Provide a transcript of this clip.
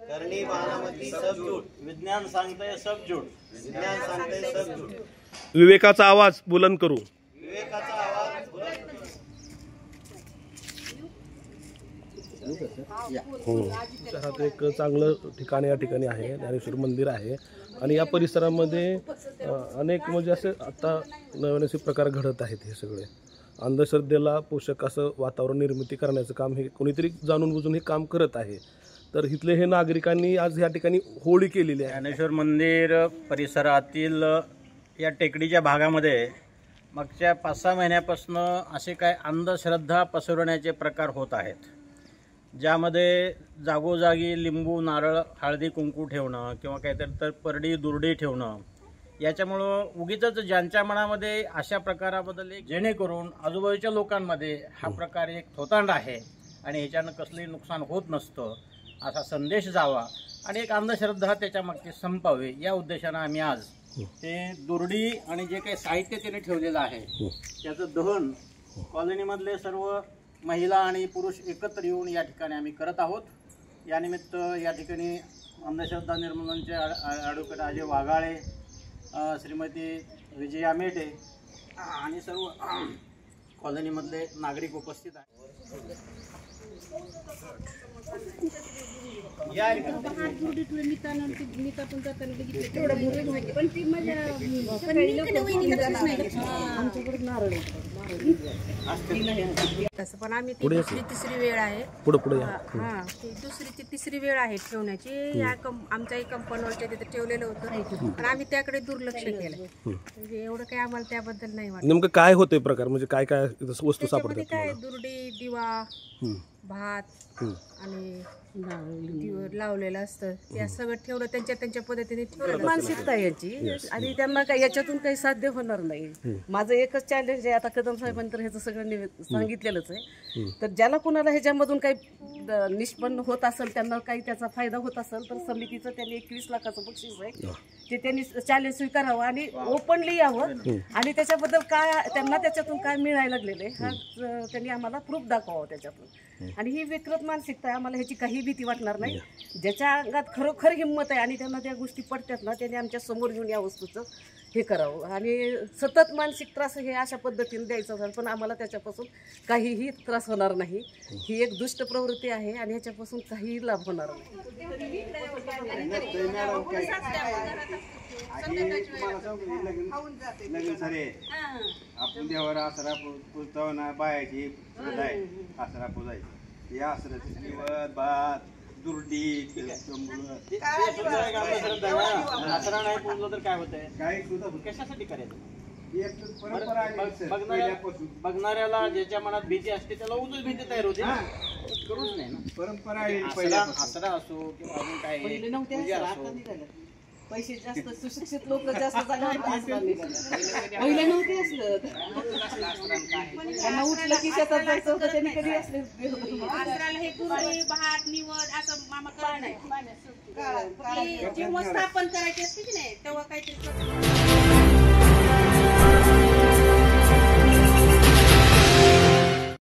करनी बारामती सब झूठ, विज्ञान सांगते सब झूठ, विज्ञान सांगते सब झूठ। विवेकाचा आवाज बुलंद करू, विवेकाचा आवाज बुलंद करू। शहरात एक चांगलं ठिकाण या ठिकाणी आहे, ज्ञानेश्वर मंदिर आहे आणि या परिसरामध्ये अनेक म्हणजे असे आता नवीन असे प्रकार घडत आहेत। हे सगळे अंधश्रद्धेला पोषक असं वातावरण निर्मिती करण्याचं काम हे कोणीतरी जाणून बुजून हे काम करत आहे। तर इथले हे नागरिकांनी आज या ठिकाणी होळी केलेली आहे। ज्ञानेश्वर मंदिर परिसरातील या टेकडीच्या भागामध्ये मागच्या 5-6 महिन्यापासून असे काय अंधश्रद्धा पसरवण्याचे प्रकार होत आहेत, ज्यामध्ये जागोजागी लिंबू नारळ हळदी कुंकू ठेवणं किंवा काहीतरी तर परडी दुर्डी ठेवणं, याच्यामुळं उगीचच ज्यांच्या मनामध्ये अशा प्रकाराबद्दल जेणेकरून आजूबाजूच्या लोकांमध्ये हा प्रकार एक थोतांड आहे आणि ह्याच्यानं कसलंही नुकसान होत नसतं असा संदेश जावा आणि एक अंधश्रद्धा त्याच्या मागची संपावी या उद्देशानं आम्ही आज ते दुर्डी आणि जे काही साहित्य त्याने ठेवलेलं आहे त्याचं दहन कॉलनीमधले सर्व महिला आणि पुरुष एकत्र येऊन या ठिकाणी आम्ही करत आहोत। यानिमित्त या ठिकाणी अंधश्रद्धा निर्मूलनचे ॲडव्होकेट अजय वाघाळे, श्रीमती विजया मेटे आणि सर्व कॉलनीमधले नागरिक उपस्थित आहेत। पण आम्ही तिसरी वेळ आहे, दुसरी तिसरी वेळ आहे ठेवण्याची। या आमच्याही कंपनीवरच्या तिथे ठेवलेलं होतं पण आम्ही त्याकडे दुर्लक्ष केलं, म्हणजे एवढं काही आम्हाला त्याबद्दल नाही वाटत। नेमकं काय होतंय प्रकार, म्हणजे काय काय वस्तू सापडतात? काय दुर्डी, दिवा, भात आणि लावलेलं असतं, त्या सगळं ठेवलं त्यांच्या पद्धतीने ठेवलं। मानसिकता याची आणि त्यांना काही याच्यातून काही साध्य होणार नाही। माझं एकच चॅलेंज आहे, आता कदम साहेबांनी तर ह्याचं सगळं सांगितलेलंच आहे, तर ज्याला कुणाला ह्याच्यामधून काही निष्पन्न होत असेल, त्यांना काही त्याचा फायदा होत असेल तर समितीचं त्यांनी 21 लाखाचं बक्षीस आहे ते त्यांनी चॅलेंज स्वीकारावं आणि ओपनली यावं आणि त्याच्याबद्दल काय त्यांना त्याच्यातून काय मिळायला लागलेलं आहे हा त्यांनी आम्हाला प्रूफ दाखवावं त्याच्यातून। आणि ही विकृत मानसिकता आहे, आम्हाला ह्याची काही भीती वाटणार नाही। ज्याच्या अंगात खरोखर हिंमत आहे आणि त्यांना त्या गोष्टी पडतात ना, त्यांनी आमच्या समोर घेऊन या वस्तूचं हे करावं आणि सतत मानसिक त्रास हे अशा पद्धतीने द्यायचं असेल पण आम्हाला त्याच्यापासून काहीही त्रास होणार नाही। ही एक दुष्ट प्रवृत्ती आहे आणि ह्याच्यापासून काहीही लाभ होणार नाही। आपण देवाला आसरा पुजतो ना, बायाची आसरा पुजायची, या आसराची निवड भात दुर्डी आसरा नाही पुजलं तर काय होतंय, काही सुद्धा कशासाठी करायचं? परंपरा बघणाऱ्याला ज्याच्या मनात भीती असते त्याला उजूच भीती तयार होते, करूच नाही ना। परंपरा आसरा असो किंवा अजून काय पैसे जास्त सुशिक्षित लोक जास्त पहिले नव्हते असलं, त्यांना उठलं की शेतात जायचं होतं, त्यांनी कधी असले हे दुर्डी भात निवड असं मामा करत नाही, जेव्हा स्थापन करायची असते की नाही तेव्हा काहीतरी